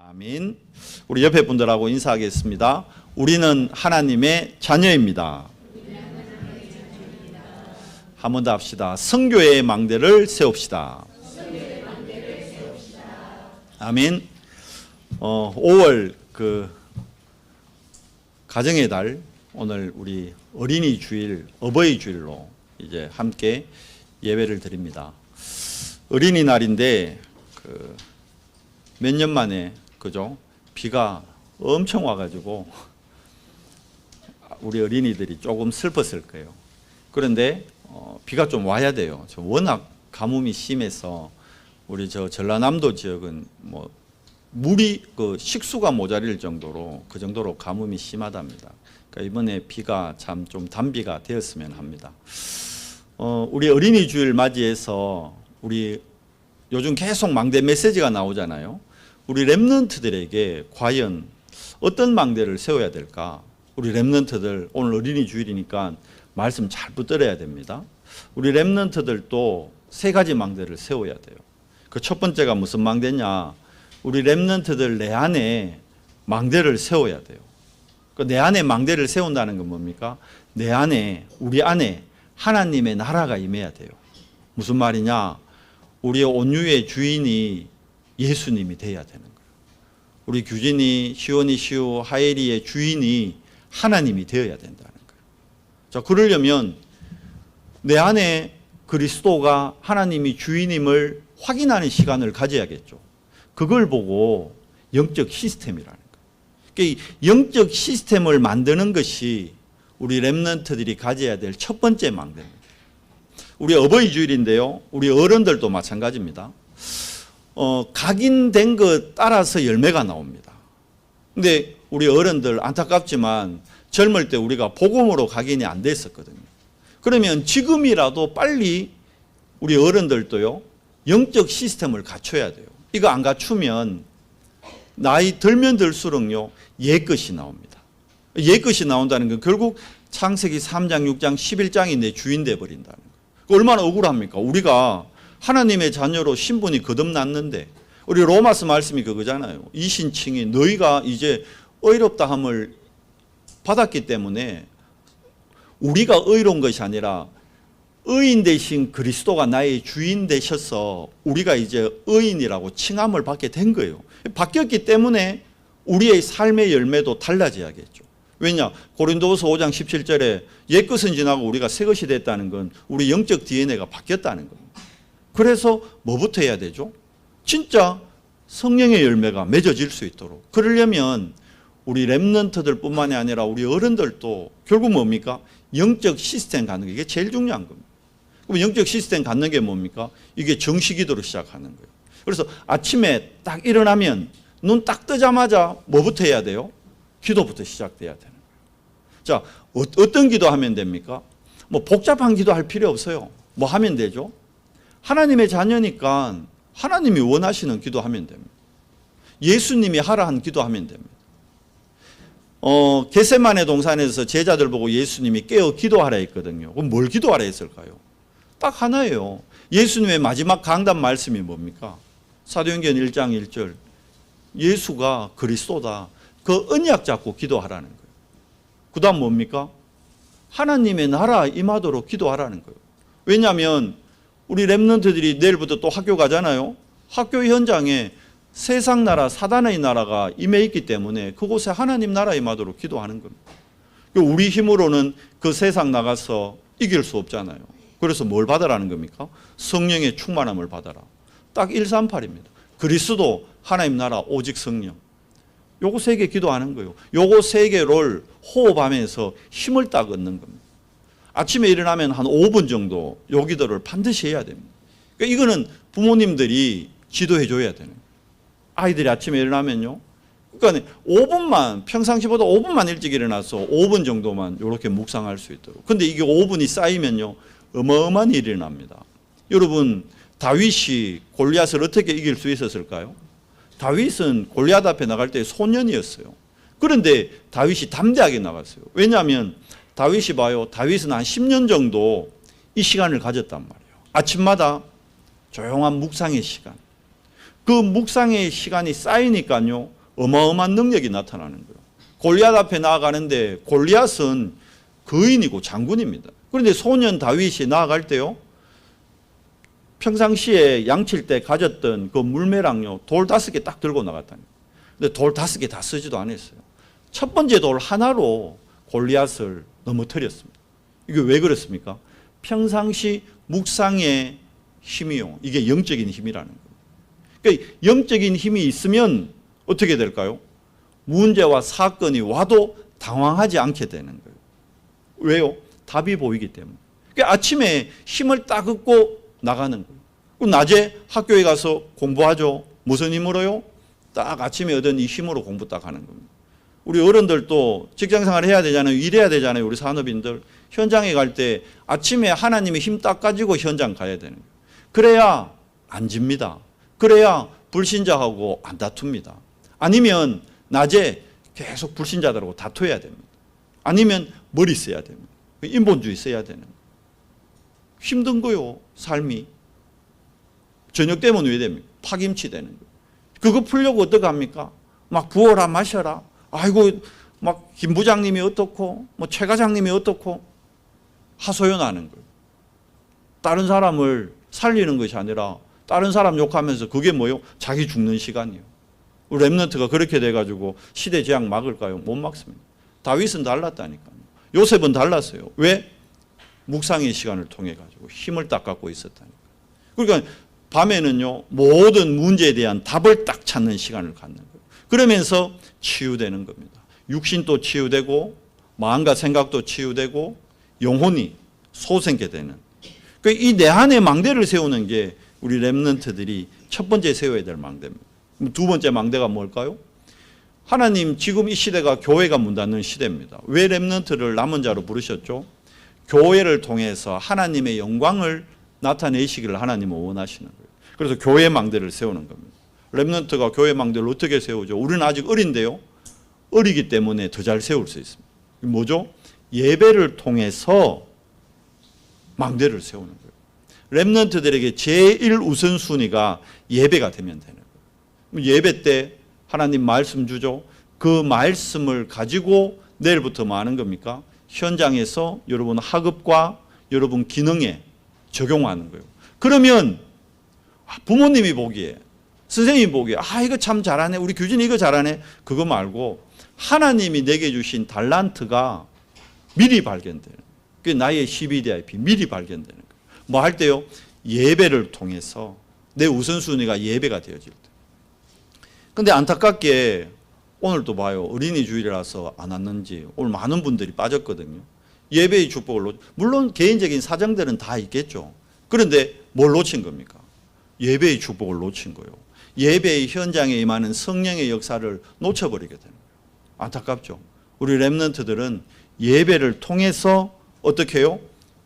아멘. 우리 옆에 분들하고 인사하겠습니다. 우리는 하나님의 자녀입니다. 한 번 더 합시다. 성교의 망대를 세웁시다. 아멘. 5월 가정의 달, 오늘 우리 어린이 주일, 어버이 주일로 이제 함께 예배를 드립니다. 어린이날인데 몇 년 만에 그죠? 비가 엄청 와가지고 우리 어린이들이 조금 슬펐을 거예요. 그런데 비가 좀 와야 돼요. 워낙 가뭄이 심해서 우리 전라남도 지역은 뭐 물이 식수가 모자랄 정도로 그 정도로 가뭄이 심하답니다. 그러니까 이번에 비가 참 좀 단비가 되었으면 합니다. 우리 어린이 주일 맞이해서 우리 요즘 계속 망대 메시지가 나오잖아요. 우리 렘넌트들에게 과연 어떤 망대를 세워야 될까? 우리 렘넌트들 오늘 어린이 주일이니까 말씀 잘 붙들어야 됩니다. 우리 렘넌트들도 세 가지 망대를 세워야 돼요. 그 첫 번째가 무슨 망대냐? 우리 렘넌트들 내 안에 망대를 세워야 돼요. 내 안에 망대를 세운다는 건 뭡니까? 내 안에, 우리 안에 하나님의 나라가 임해야 돼요. 무슨 말이냐? 우리의 온유의 주인이 예수님이 돼야 되는 거예요. 우리 규진이, 시원이, 시우, 하엘이의 주인이 하나님이 되어야 된다는 거예요. 자, 그러려면 내 안에 그리스도가 하나님이 주인임을 확인하는 시간을 가져야겠죠. 그걸 보고 영적 시스템이라는 거예요. 그러니까 이 영적 시스템을 만드는 것이 우리 렘넌트들이 가져야 될 첫 번째 망대입니다. 우리 어버이 주일인데요. 우리 어른들도 마찬가지입니다. 각인된 것 따라서 열매가 나옵니다. 근데 우리 어른들 안타깝지만 젊을 때 우리가 복음으로 각인이 안 됐었거든요. 그러면 지금이라도 빨리 우리 어른들도요, 영적 시스템을 갖춰야 돼요. 이거 안 갖추면 나이 들면 들수록요, 옛것이 나옵니다. 옛것이 나온다는 건 결국 창세기 3장, 6장, 11장이 내 주인 돼버린다는 거예요. 얼마나 억울합니까? 우리가 하나님의 자녀로 신분이 거듭났는데, 우리 로마서 말씀이 그거잖아요. 이신칭이 너희가 이제 의롭다 함을 받았기 때문에 우리가 의로운 것이 아니라 의인 되신 그리스도가 나의 주인 되셔서 우리가 이제 의인이라고 칭함을 받게 된 거예요. 바뀌었기 때문에 우리의 삶의 열매도 달라져야겠죠. 왜냐? 고린도후서 5장 17절에 옛것은 지나고 우리가 새것이 됐다는 건 우리 영적 DNA가 바뀌었다는 겁니다. 그래서 뭐부터 해야 되죠? 진짜 성령의 열매가 맺어질 수 있도록. 그러려면 우리 렘넌트들 뿐만이 아니라 우리 어른들도 결국 뭡니까? 영적 시스템 갖는 게 이게 제일 중요한 겁니다. 그럼 영적 시스템 갖는 게 뭡니까? 이게 정식기도로 시작하는 거예요. 그래서 아침에 딱 일어나면 눈 딱 뜨자마자 뭐부터 해야 돼요? 기도부터 시작돼야 되는 거예요. 자, 어떤 기도하면 됩니까? 뭐 복잡한 기도할 필요 없어요. 뭐 하면 되죠? 하나님의 자녀니까 하나님이 원하시는 기도하면 됩니다. 예수님이 하라 한 기도하면 됩니다. 겟세마네 동산에서 제자들 보고 예수님이 깨어 기도하라 했거든요. 그럼 뭘 기도하라 했을까요? 딱 하나예요. 예수님의 마지막 강단 말씀이 뭡니까? 사도행전 1장 1절. 예수가 그리스도다. 그 언약 잡고 기도하라는 거예요. 그 다음 뭡니까? 하나님의 나라 임하도록 기도하라는 거예요. 왜냐하면 우리 렘넌트들이 내일부터 또 학교 가잖아요. 학교 현장에 세상 나라, 사단의 나라가 임해 있기 때문에 그곳에 하나님 나라 임하도록 기도하는 겁니다. 우리 힘으로는 그 세상 나가서 이길 수 없잖아요. 그래서 뭘 받으라는 겁니까? 성령의 충만함을 받아라. 딱 138입니다. 그리스도, 하나님 나라, 오직 성령. 요거 세 개 기도하는 거예요. 요거 세 개를 호흡하면서 힘을 딱 얻는 겁니다. 아침에 일어나면 한 5분 정도 요 기도를 반드시 해야 됩니다. 그러니까 이거는 부모님들이 지도해 줘야 되는 거예요. 아이들이 아침에 일어나면요. 그러니까 5분만, 평상시보다 5분만 일찍 일어나서 5분 정도만 이렇게 묵상할 수 있도록. 근데 이게 5분이 쌓이면요. 어마어마한 일이 일어납니다. 여러분, 다윗이 골리앗을 어떻게 이길 수 있었을까요? 다윗은 골리앗 앞에 나갈 때 소년이었어요. 그런데 다윗이 담대하게 나갔어요. 왜냐하면 다윗이 봐요. 다윗은 한 10년 정도 이 시간을 가졌단 말이에요. 아침마다 조용한 묵상의 시간. 그 묵상의 시간이 쌓이니까요. 어마어마한 능력이 나타나는 거예요. 골리앗 앞에 나아가는데 골리앗은 거인이고 장군입니다. 그런데 소년 다윗이 나아갈 때요, 평상시에 양칠 때 가졌던 그 물매랑요, 돌 5개 딱 들고 나갔다니. 근데 돌 5개 다 쓰지도 않았어요. 첫 번째 돌 하나로 골리앗을 넘어뜨렸습니다. 이게 왜 그렇습니까? 평상시 묵상의 힘이요, 이게 영적인 힘이라는 거예요. 그러니까 영적인 힘이 있으면 어떻게 될까요? 문제와 사건이 와도 당황하지 않게 되는 거예요. 왜요? 답이 보이기 때문에. 그러니까 아침에 힘을 딱 얻고 나가는 거예요. 낮에 학교에 가서 공부하죠. 무슨 힘으로요? 딱 아침에 얻은 이 힘으로 공부 딱 하는 겁니다. 우리 어른들도 직장생활 해야 되잖아요. 일해야 되잖아요. 우리 산업인들. 현장에 갈 때 아침에 하나님의 힘 딱 가지고 현장 가야 되는 거예요. 그래야 안 집니다. 그래야 불신자하고 안 다툽니다. 아니면 낮에 계속 불신자들하고 다투어야 됩니다. 아니면 머리 써야 됩니다. 인본주의 써야 되는 거예요. 힘든 거요, 삶이. 저녁 되면 왜 됩니까? 파김치 되는 거예요. 그거 풀려고 어떻게 합니까? 막 부어라 마셔라. 아이고, 막 김 부장님이 어떻고, 뭐 최 과장님이 어떻고, 하소연하는 거예요. 다른 사람을 살리는 것이 아니라 다른 사람 욕하면서 그게 뭐요? 자기 죽는 시간이에요. 렘넌트가 그렇게 돼가지고 시대 재앙 막을까요? 못 막습니다. 다윗은 달랐다니까요. 요셉은 달랐어요. 왜? 묵상의 시간을 통해 가지고 힘을 딱 갖고 있었다니까요. 그러니까 밤에는요, 모든 문제에 대한 답을 딱 찾는 시간을 갖는 거예요. 그러면서 치유되는 겁니다. 육신도 치유되고 마음과 생각도 치유되고 영혼이 소생케 되는. 그러니까 이 내 안에 망대를 세우는 게 우리 렘넌트들이 첫 번째 세워야 될 망대입니다. 두 번째 망대가 뭘까요? 하나님, 지금 이 시대가 교회가 문 닫는 시대입니다. 왜 렘넌트를 남은 자로 부르셨죠? 교회를 통해서 하나님의 영광을 나타내시기를 하나님은 원하시는 거예요. 그래서 교회 망대를 세우는 겁니다. 렘넌트가 교회 망대를 어떻게 세우죠? 우리는 아직 어린데요, 어리기 때문에 더 잘 세울 수 있습니다. 뭐죠? 예배를 통해서 망대를 세우는 거예요. 렘넌트들에게 제일 우선순위가 예배가 되면 되는 거예요. 예배 때 하나님 말씀 주죠. 그 말씀을 가지고 내일부터 뭐 하는 겁니까? 현장에서 여러분 학업과 여러분 기능에 적용하는 거예요. 그러면 부모님이 보기에, 선생님이 보기에, 아, 이거 참 잘하네, 우리 규진이 이거 잘하네, 그거 말고 하나님이 내게 주신 달란트가 미리 발견되는, 그게 나의 CBDIP 미리 발견되는 거예요. 뭐 할 때요? 예배를 통해서 내 우선순위가 예배가 되어질 때. 근데 안타깝게 오늘도 봐요. 어린이 주일이라서 안 왔는지 오늘 많은 분들이 빠졌거든요. 예배의 축복을 물론 개인적인 사정들은 다 있겠죠. 그런데 뭘 놓친 겁니까? 예배의 축복을 놓친 거예요. 예배의 현장에 임하는 성령의 역사를 놓쳐버리게 되는 거예요. 안타깝죠. 우리 렘넌트들은 예배를 통해서 어떻게 해요?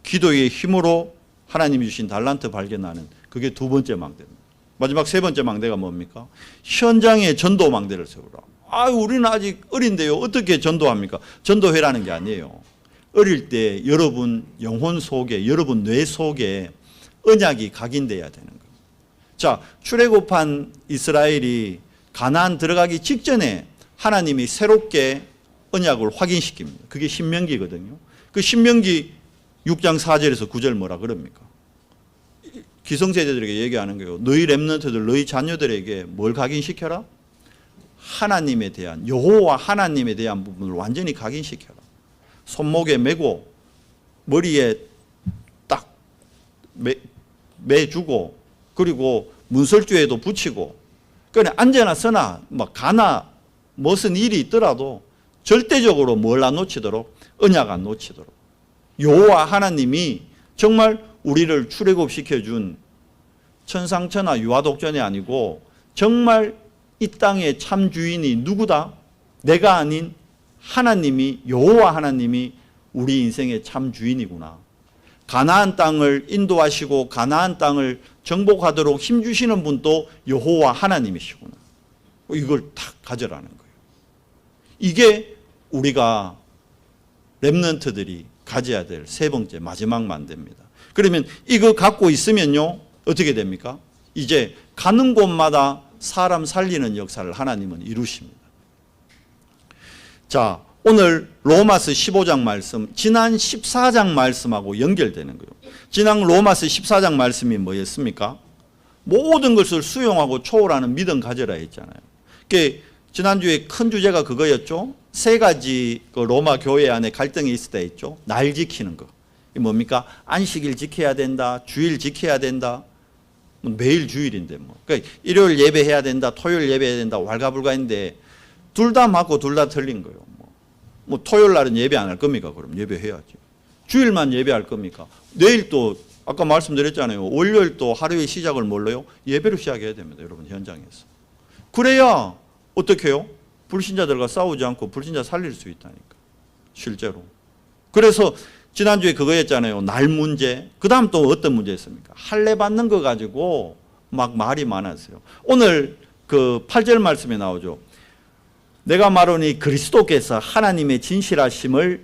기도의 힘으로 하나님이 주신 달란트 발견하는, 그게 두 번째 망대입니다. 마지막 세 번째 망대가 뭡니까? 현장에 전도 망대를 세우라. 아, 우리는 아직 어린데요, 어떻게 전도합니까? 전도회라는 게 아니에요. 어릴 때 여러분 영혼 속에, 여러분 뇌 속에 언약이 각인돼야 되는 거예요. 자, 출애굽한 이스라엘이 가나안 들어가기 직전에 하나님이 새롭게 언약을 확인시킵니다. 그게 신명기거든요. 그 신명기 6장 4절에서 9절 뭐라 그럽니까? 기성세대들에게 얘기하는 거예요. 너희 렘넌트들, 너희 자녀들에게 뭘 각인시켜라? 하나님에 대한, 여호와 하나님에 대한 부분을 완전히 각인시켜라. 손목에 메고 머리에 딱 매주고, 그리고 문설주에도 붙이고, 그러니까 앉아나 서나 막 가나 무슨 일이 있더라도 절대적으로 뭘 안 놓치도록, 언약 안 놓치도록. 여호와 하나님이 정말 우리를 출애굽시켜준 천상천하 유아독전이 아니고 정말 이 땅의 참 주인이 누구다? 내가 아닌 하나님이, 여호와 하나님이 우리 인생의 참 주인이구나. 가나안 땅을 인도하시고 가나안 땅을 정복하도록 힘주시는 분도 여호와 하나님이시구나. 이걸 다 가져라는 거예요. 이게 우리가 렘넌트들이 가져야 될 세 번째 마지막 만대입니다. 그러면 이거 갖고 있으면요, 어떻게 됩니까? 이제 가는 곳마다 사람 살리는 역사를 하나님은 이루십니다. 자, 오늘 로마서 15장 말씀, 지난 14장 말씀하고 연결되는 거예요. 지난 로마서 14장 말씀이 뭐였습니까? 모든 것을 수용하고 초월하는 믿음 가져라 했잖아요. 그러니까 지난주에 큰 주제가 그거였죠. 세 가지 그 로마 교회 안에 갈등이 있을 때 있죠. 날 지키는 거. 이게 뭡니까? 안식일 지켜야 된다. 주일 지켜야 된다. 매일 주일인데 뭐. 그러니까 일요일 예배해야 된다. 토요일 예배해야 된다. 왈가불가인데 둘 다 맞고 둘 다 틀린 거예요. 뭐 토요일 날은 예배 안 할 겁니까? 그럼 예배해야지. 주일만 예배할 겁니까? 내일 또 아까 말씀드렸잖아요. 월요일 또 하루의 시작을 뭘로요? 예배로 시작해야 됩니다. 여러분 현장에서. 그래야 어떻게 해요? 불신자들과 싸우지 않고 불신자 살릴 수 있다니까. 실제로. 그래서 지난주에 그거였잖아요. 날 문제. 그 다음 또 어떤 문제였습니까? 할례 받는 거 가지고 막 말이 많았어요. 오늘 그 8절 말씀에 나오죠. 내가 말하니 그리스도께서 하나님의 진실하심을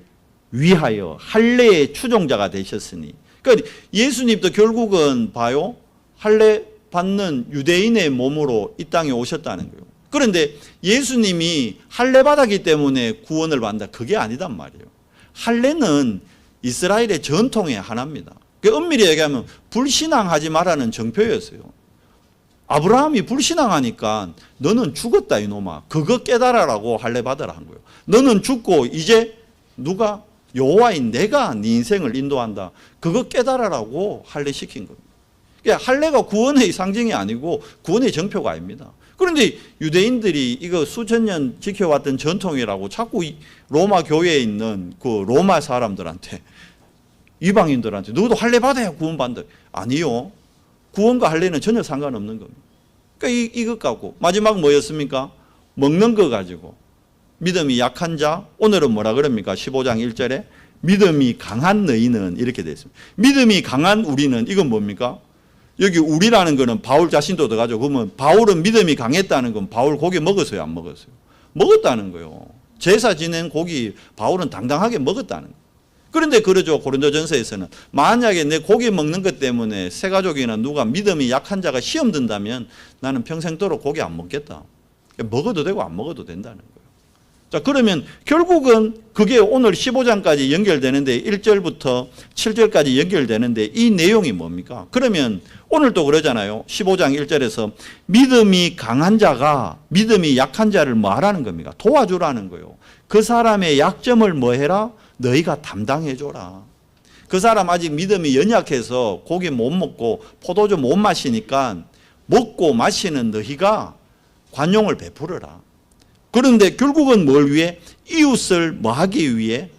위하여 할례의 추종자가 되셨으니. 그러니까 예수님도 결국은 봐요. 할례 받는 유대인의 몸으로 이 땅에 오셨다는 거예요. 그런데 예수님이 할례 받았기 때문에 구원을 받는다. 그게 아니단 말이에요. 할례는 이스라엘의 전통의 하나입니다. 엄밀히 얘기하면 불신앙하지 말라는 정표였어요. 아브라함이 불신앙하니까 너는 죽었다 이놈아. 그거 깨달아라고 할례 받으라 한 거예요. 너는 죽고 이제 누가 여호와인 내가 네 인생을 인도한다. 그거 깨달아라고 할례 시킨 겁니다. 그러니까 할례가 구원의 상징이 아니고 구원의 정표가 아닙니다. 그런데 유대인들이 이거 수천 년 지켜왔던 전통이라고 자꾸 로마 교회에 있는 그 로마 사람들한테 이방인들한테 너도 할례 받아야 구원받는다. 아니요. 구원과 할례는 전혀 상관없는 겁니다. 그러니까 이것 갖고 마지막 뭐였습니까? 먹는 거 가지고 믿음이 약한 자, 오늘은 뭐라 그럽니까? 15장 1절에 믿음이 강한 너희는 이렇게 되어 있습니다. 믿음이 강한 우리는 이건 뭡니까? 여기 우리라는 거는 바울 자신도 들어가죠. 그러면 바울은 믿음이 강했다는 건 바울 고기 먹었어요? 안 먹었어요? 먹었다는 거예요. 제사 지낸 고기 바울은 당당하게 먹었다는 거예요. 그런데 그러죠. 고린도전서에서는 만약에 내 고기 먹는 것 때문에 새 가족이나 누가 믿음이 약한 자가 시험 든다면 나는 평생도록 고기 안 먹겠다. 먹어도 되고 안 먹어도 된다는 거예요. 자, 그러면 결국은 그게 오늘 15장까지 연결되는데 1절부터 7절까지 연결되는데 이 내용이 뭡니까? 그러면 오늘도 그러잖아요. 15장 1절에서 믿음이 강한 자가 믿음이 약한 자를 뭐 하라는 겁니까? 도와주라는 거예요. 그 사람의 약점을 뭐 해라? 너희가 담당해줘라. 그 사람 아직 믿음이 연약해서 고기 못 먹고 포도주 못 마시니까 먹고 마시는 너희가 관용을 베풀어라. 그런데 결국은 뭘 위해? 이웃을 뭐 하기 위해?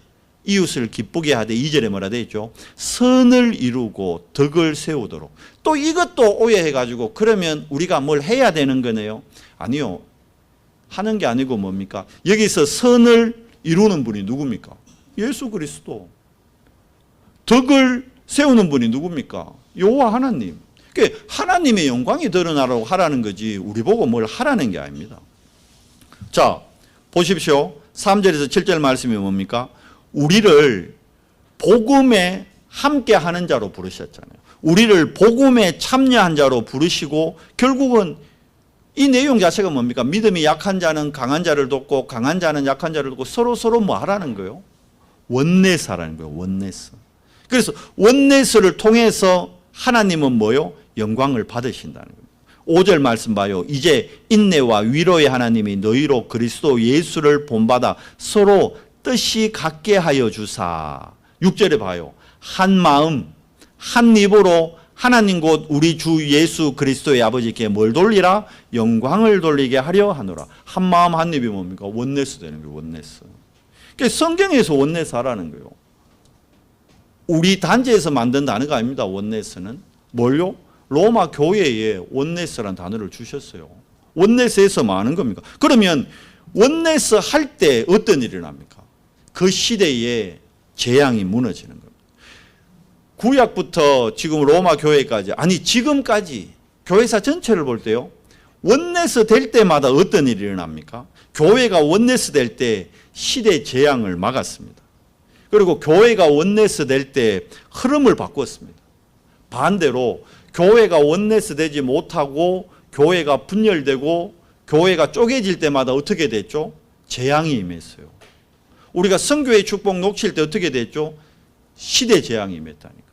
이웃을 기쁘게 하되 2절에 뭐라 되어 있죠? 선을 이루고 덕을 세우도록. 또 이것도 오해해가지고 그러면 우리가 뭘 해야 되는 거네요? 아니요. 하는 게 아니고 뭡니까? 여기서 선을 이루는 분이 누굽니까? 예수 그리스도. 덕을 세우는 분이 누굽니까? 여호와 하나님. 그러니까 하나님의 영광이 드러나라고 하라는 거지 우리 보고 뭘 하라는 게 아닙니다. 자, 보십시오. 3절에서 7절 말씀이 뭡니까? 우리를 복음에 함께 하는 자로 부르셨잖아요. 우리를 복음에 참여한 자로 부르시고 결국은 이 내용 자체가 뭡니까? 믿음이 약한 자는 강한 자를 돕고 강한 자는 약한 자를 돕고 서로 뭐 하라는 거예요? 원네스 하라는 거예요. 원네스. 그래서 원네스를 통해서 하나님은 뭐요? 영광을 받으신다는 거예요. 5절 말씀 봐요. 이제 인내와 위로의 하나님이 너희로 그리스도 예수를 본받아 서로 뜻이 같게 하여 주사. 6절에 봐요. 한 마음 한 입으로 하나님 곧 우리 주 예수 그리스도의 아버지께 뭘 돌리라? 영광을 돌리게 하려 하노라. 한 마음 한 입이 뭡니까? 원네스 되는 거예요. 원네스. 그러니까 성경에서 원네스 하라는 거예요. 우리 단체에서 만든 단어가 아닙니다. 원네스는. 뭘요? 로마 교회에 원네스라는 단어를 주셨어요. 원네스에서 뭐 하는 겁니까? 그러면 원네스 할 때 어떤 일이 납니까? 그 시대에 재앙이 무너지는 겁니다. 구약부터 지금 로마 교회까지, 아니 지금까지 교회사 전체를 볼 때요, 원네스 될 때마다 어떤 일이 일어납니까? 교회가 원네스 될 때 시대 재앙을 막았습니다. 그리고 교회가 원네스 될 때 흐름을 바꿨습니다. 반대로 교회가 원네스 되지 못하고 교회가 분열되고 교회가 쪼개질 때마다 어떻게 됐죠? 재앙이 임했어요. 우리가 선교의 축복 놓칠 때 어떻게 됐죠? 시대 재앙이 임했다니까.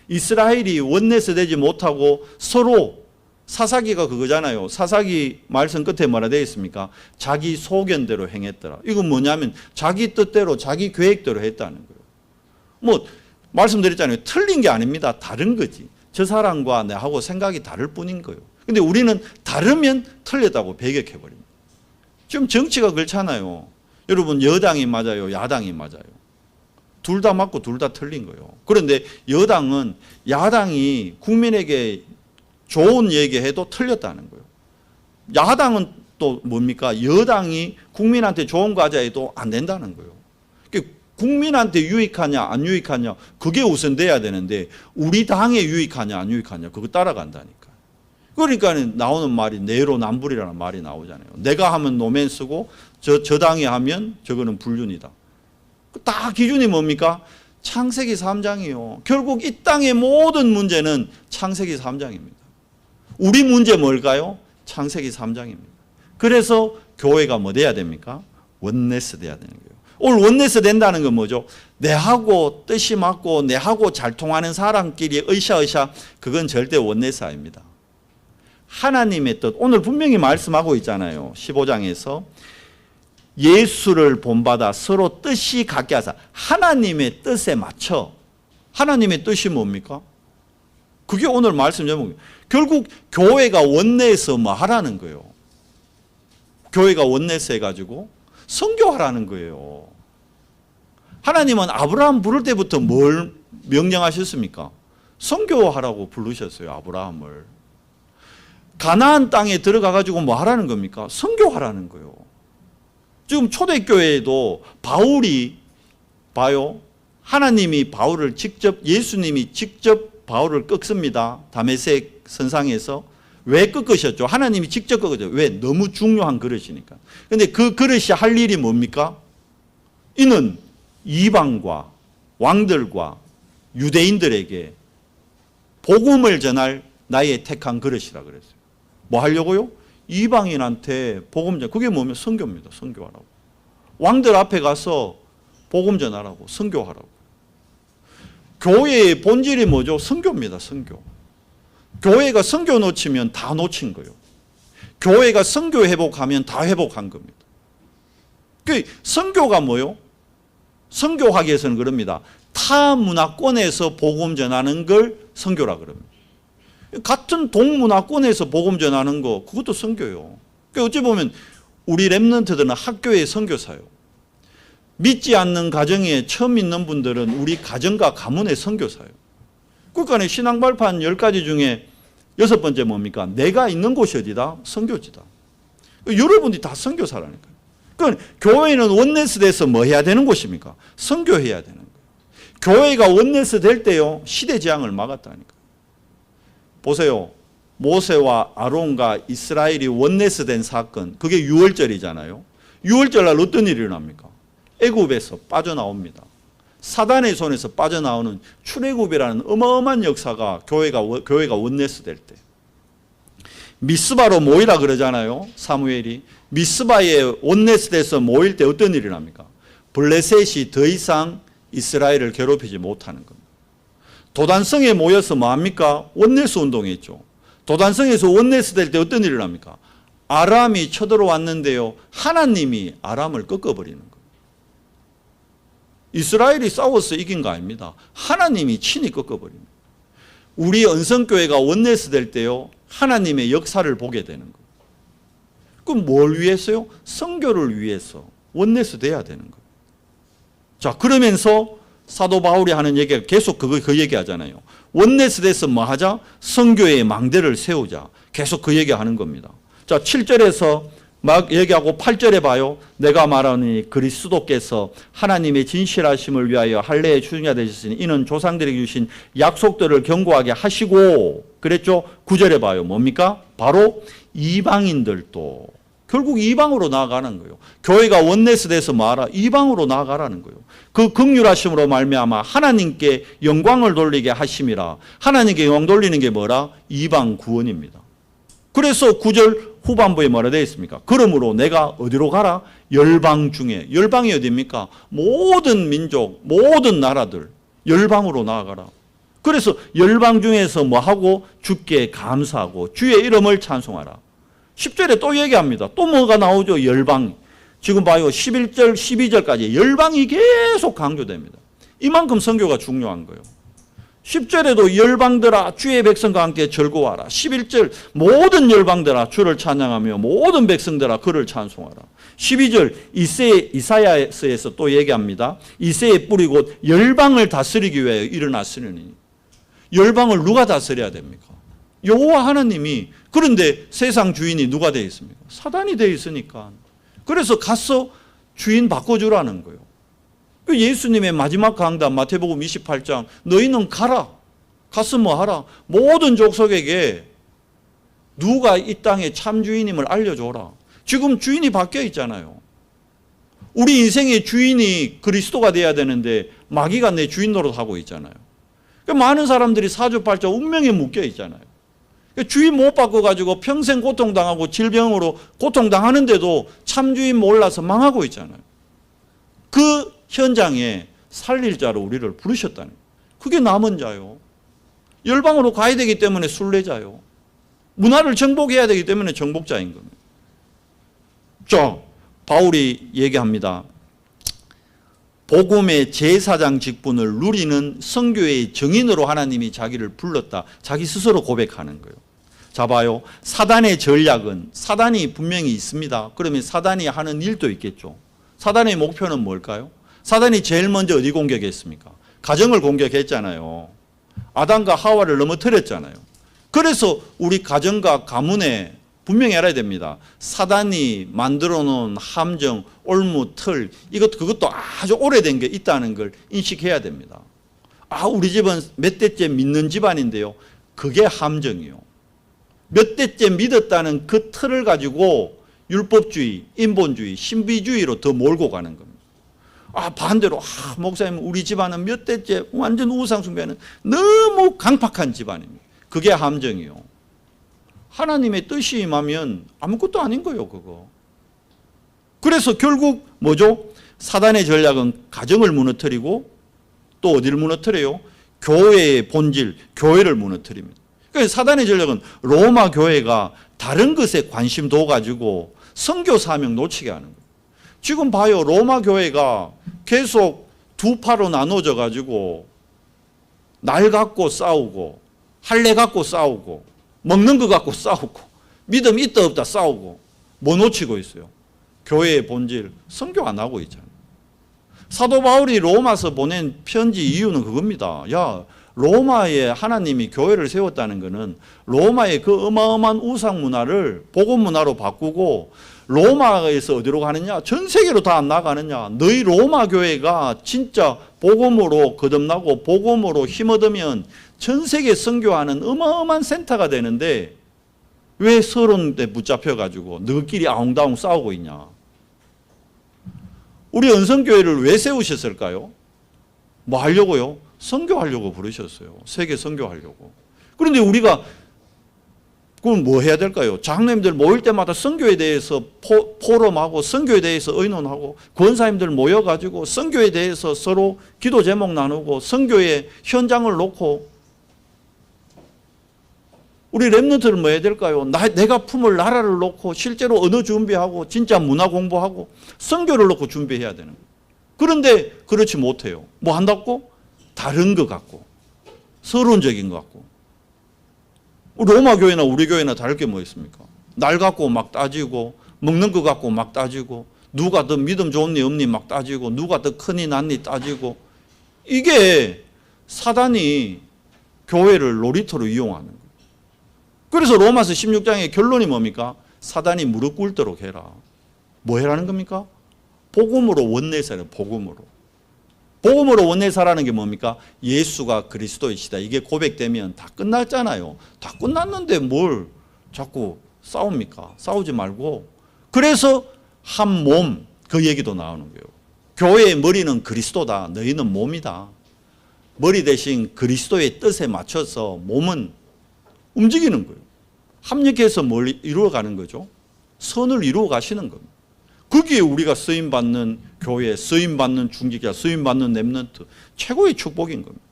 이스라엘이 원내스 되지 못하고 서로, 사사기가 그거잖아요. 사사기 말씀 끝에 뭐라 되어 있습니까? 자기 소견대로 행했더라. 이건 뭐냐면 자기 뜻대로 자기 계획대로 했다는 거예요. 뭐 말씀드렸잖아요. 틀린 게 아닙니다. 다른 거지. 저 사람과 내하고 생각이 다를 뿐인 거예요. 근데 우리는 다르면 틀렸다고 배격해버립니다. 지금 정치가 그렇잖아요. 여러분, 여당이 맞아요, 야당이 맞아요. 둘 다 맞고 둘 다 틀린 거예요. 그런데 여당은 야당이 국민에게 좋은 얘기해도 틀렸다는 거예요. 야당은 또 뭡니까? 여당이 국민한테 좋은 거 하자 해도 안 된다는 거예요. 국민한테 유익하냐 안 유익하냐 그게 우선돼야 되는데 우리 당에 유익하냐 안 유익하냐 그거 따라간다니까. 그러니까 나오는 말이 내로남불이라는 말이 나오잖아요. 내가 하면 노맨스고 저 당이 하면 저거는 불륜이다. 다 기준이 뭡니까? 창세기 3장이요. 결국 이 땅의 모든 문제는 창세기 3장입니다. 우리 문제 뭘까요? 창세기 3장입니다. 그래서 교회가 뭐 돼야 됩니까? 원네스 돼야 되는 거예요. 오늘 원네스 된다는 건 뭐죠? 내하고 뜻이 맞고 내하고 잘 통하는 사람끼리 으쌰으쌰, 그건 절대 원네스 아닙니다. 하나님의 뜻, 오늘 분명히 말씀하고 있잖아요. 15장에서 예수를 본받아 서로 뜻이 같게 하사, 하나님의 뜻에 맞춰. 하나님의 뜻이 뭡니까? 그게 오늘 말씀 제목이에요. 결국 교회가 원내에서 뭐 하라는 거예요? 교회가 원내에서 해가지고 선교하라는 거예요. 하나님은 아브라함 부를 때부터 뭘 명령하셨습니까? 선교하라고 부르셨어요, 아브라함을. 가나안 땅에 들어가가지고 뭐 하라는 겁니까? 선교하라는 거예요. 지금 초대교회에도 바울이 봐요. 하나님이 바울을 직접, 예수님이 직접 바울을 꺾습니다. 다메섹 선상에서. 왜 꺾으셨죠? 하나님이 직접 꺾으셨죠. 왜? 너무 중요한 그릇이니까. 근데 그 그릇이 할 일이 뭡니까? 이는 이방과 왕들과 유대인들에게 복음을 전할 나의 택한 그릇이라 그랬어요. 뭐 하려고요? 이방인한테 복음 전, 그게 뭐면 선교입니다. 선교하라고. 왕들 앞에 가서 복음 전하라고, 선교하라고. 교회의 본질이 뭐죠? 선교입니다. 선교. 교회가 선교 놓치면 다 놓친 거예요. 교회가 선교 회복하면 다 회복한 겁니다. 그 선교가 뭐요? 선교하기 위해서는 그럽니다. 타 문화권에서 복음 전하는 걸 선교라 그럽니다. 같은 동문화권에서 복음 전하는 거, 그것도 선교예요. 그러니까 어찌 보면 우리 랩런트들은 학교의 선교사예요. 믿지 않는 가정에 처음 있는 분들은 우리 가정과 가문의 선교사예요. 그러니까 신앙 발판 10가지 중에 6번째 뭡니까? 내가 있는 곳이 어디다? 선교지다. 여러분들이 다 선교사라니까요. 그러니까 교회는 원네스 돼서 뭐 해야 되는 곳입니까? 선교해야 되는 거예요. 교회가 원네스 될 때요, 시대 재앙을 막았다니까요. 보세요. 모세와 아론과 이스라엘이 원네스 된 사건, 그게 유월절이잖아요. 유월절날 어떤 일이 일어납니까? 애굽에서 빠져나옵니다. 사단의 손에서 빠져나오는 출애굽이라는 어마어마한 역사가 교회가 원네스 될 때. 미스바로 모이라 그러잖아요. 사무엘이. 미스바에 원네스 돼서 모일 때 어떤 일이 납니까? 블레셋이 더 이상 이스라엘을 괴롭히지 못하는 겁니다. 도단성에 모여서 뭐합니까? 원네스 운동했죠. 도단성에서 원네스 될 때 어떤 일이 납니까? 아람이 쳐들어왔는데요, 하나님이 아람을 꺾어버리는 거예요. 이스라엘이 싸워서 이긴 거 아닙니다. 하나님이 친히 꺾어버립니다. 우리 언성교회가 원네스 될 때요, 하나님의 역사를 보게 되는 거예요. 그럼 뭘 위해서요? 선교를 위해서 원네스 돼야 되는 거예요. 자, 그러면서 사도 바울이 하는 얘기가 계속 그 얘기 하잖아요. 원네스 돼서 뭐 하자? 선교의 망대를 세우자. 계속 그 얘기 하는 겁니다. 자, 7절에서 막 얘기하고 8절에 봐요. 내가 말하니 그리스도께서 하나님의 진실하심을 위하여 할례의 추종자 되셨으니 이는 조상들에게 주신 약속들을 견고하게 하시고, 그랬죠? 9절에 봐요. 뭡니까? 바로 이방인들도. 결국 이방으로 나아가는 거예요. 교회가 원네스 돼서 뭐하라? 이방으로 나아가라는 거예요. 그 긍휼하심으로 말미암아 하나님께 영광을 돌리게 하심이라. 하나님께 영광 돌리는 게 뭐라? 이방 구원입니다. 그래서 9절 후반부에 뭐라 되어 있습니까? 그러므로 내가 어디로 가라? 열방 중에. 열방이 어디입니까? 모든 민족, 모든 나라들 열방으로 나아가라. 그래서 열방 중에서 뭐하고? 주께 감사하고 주의 이름을 찬송하라. 10절에 또 얘기합니다. 또 뭐가 나오죠? 열방. 지금 봐요. 11절, 12절까지 열방이 계속 강조됩니다. 이만큼 선교가 중요한 거예요. 10절에도 열방들아 주의 백성과 함께 즐거워하라. 11절 모든 열방들아 주를 찬양하며 모든 백성들아 그를 찬송하라. 12절 이사야서에서 또 얘기합니다. 이새의 뿌리 곧 열방을 다스리기 위하여 일어났으니. 열방을 누가 다스려야 됩니까? 여호와 하나님이. 그런데 세상 주인이 누가 되어 있습니까? 사단이 되어 있으니까. 그래서 가서 주인 바꿔주라는 거예요. 예수님의 마지막 강단 마태복음 28장 너희는 가라. 가서 뭐 하라. 모든 족속에게 누가 이 땅의 참 주인임을 알려줘라. 지금 주인이 바뀌어 있잖아요. 우리 인생의 주인이 그리스도가 돼야 되는데 마귀가 내 주인 노릇하고 있잖아요. 많은 사람들이 사주팔자 운명에 묶여 있잖아요. 주인 못 바꿔가지고 평생 고통당하고 질병으로 고통당하는데도 참 주인 몰라서 망하고 있잖아요. 그 현장에 살릴 자로 우리를 부르셨다는 거예요. 그게 남은 자요. 열방으로 가야 되기 때문에 순례자요. 문화를 정복해야 되기 때문에 정복자인 겁니다. 자, 바울이 얘기합니다. 복음의 제사장 직분을 누리는 선교의 정인으로 하나님이 자기를 불렀다. 자기 스스로 고백하는 거예요. 자 봐요. 사단의 전략은 사단이 분명히 있습니다. 그러면 사단이 하는 일도 있겠죠. 사단의 목표는 뭘까요? 사단이 제일 먼저 어디 공격했습니까? 가정을 공격했잖아요. 아담과 하와를 넘어뜨렸잖아요. 그래서 우리 가정과 가문에 분명히 알아야 됩니다. 사단이 만들어 놓은 함정, 올무, 틀 그것도 아주 오래된 게 있다는 걸 인식해야 됩니다. 우리 집은 몇 대째 믿는 집안인데요. 그게 함정이요. 몇 대째 믿었다는 그 틀을 가지고 율법주의, 인본주의, 신비주의로 더 몰고 가는 겁니다. 반대로 목사님 우리 집안은 몇 대째 완전 우상숭배하는 너무 강팍한 집안입니다. 그게 함정이요. 하나님의 뜻이 임하면 아무것도 아닌 거예요, 그거. 그래서 결국 뭐죠? 사단의 전략은 가정을 무너뜨리고 또 어디를 무너뜨려요? 교회의 본질, 교회를 무너뜨립니다. 그러니까 사단의 전략은 로마 교회가 다른 것에 관심 둬가지고 선교 사명 놓치게 하는 거예요. 지금 봐요. 로마 교회가 계속 두 파로 나눠져 가지고 날 갖고 싸우고 할례 갖고 싸우고 먹는 거 갖고 싸우고 믿음 있다 없다 싸우고 뭐 놓치고 있어요? 교회의 본질, 선교 안 하고 있잖아요. 사도 바울이 로마서 보낸 편지 이유는 그겁니다. 로마에 하나님이 교회를 세웠다는 것은 로마의 그 어마어마한 우상 문화를 복음 문화로 바꾸고 로마에서 어디로 가느냐? 전 세계로 다 안 나가느냐? 너희 로마 교회가 진짜 복음으로 거듭나고 복음으로 힘얻으면 전 세계 선교하는 어마어마한 센터가 되는데 왜 서론 데 붙잡혀가지고 너희끼리 아웅다웅 싸우고 있냐? 우리 은성교회를 왜 세우셨을까요? 뭐 하려고요? 선교하려고 부르셨어요. 세계 선교하려고. 그런데 우리가 그럼 뭐 해야 될까요? 장로님들 모일 때마다 선교에 대해서 포럼하고 선교에 대해서 의논하고 권사님들 모여가지고 선교에 대해서 서로 기도 제목 나누고 선교의 현장을 놓고 우리 랩런트는 뭐 해야 될까요? 내가 품을 나라를 놓고 실제로 언어 준비하고 진짜 문화 공부하고 선교를 놓고 준비해야 되는 거예요. 그런데 그렇지 못해요. 뭐 한다고? 다른 것 같고 서론적인 것 같고. 로마 교회나 우리 교회나 다를 게 뭐 있습니까? 날 갖고 막 따지고 먹는 거 갖고 막 따지고 누가 더 믿음 좋니 없니 막 따지고 누가 더 크니 낫니 따지고 이게 사단이 교회를 놀이터로 이용하는 거예요. 그래서 로마서 16장의 결론이 뭡니까? 사단이 무릎 꿇도록 해라. 뭐 해라는 겁니까? 복음으로 원내사라. 복음으로. 복음으로 원내사라는 게 뭡니까? 예수가 그리스도이시다. 이게 고백되면 다 끝났잖아요. 다 끝났는데 뭘 자꾸 싸웁니까? 싸우지 말고. 그래서 한 몸, 그 얘기도 나오는 거예요. 교회의 머리는 그리스도다. 너희는 몸이다. 머리 대신 그리스도의 뜻에 맞춰서 몸은 움직이는 거예요. 합력해서 뭘 이루어가는 거죠? 선을 이루어 가시는 겁니다. 거기에 우리가 쓰임받는 교회, 쓰임받는 중직자, 쓰임받는 렘넌트, 최고의 축복인 겁니다.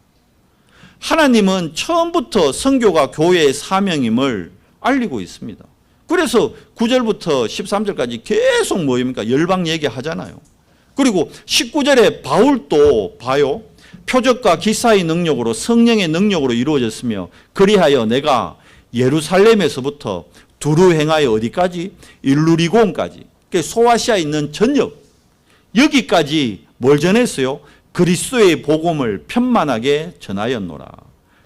하나님은 처음부터 선교가 교회의 사명임을 알리고 있습니다. 그래서 9절부터 13절까지 계속 뭐입니까? 열방 얘기하잖아요. 그리고 19절에 바울도 봐요. 표적과 기사의 능력으로, 성령의 능력으로 이루어졌으며 그리하여 내가 예루살렘에서부터 두루 행하여 어디까지? 일루리곤까지, 소아시아에 있는 전역, 여기까지 뭘 전했어요? 그리스도의 복음을 편만하게 전하였노라.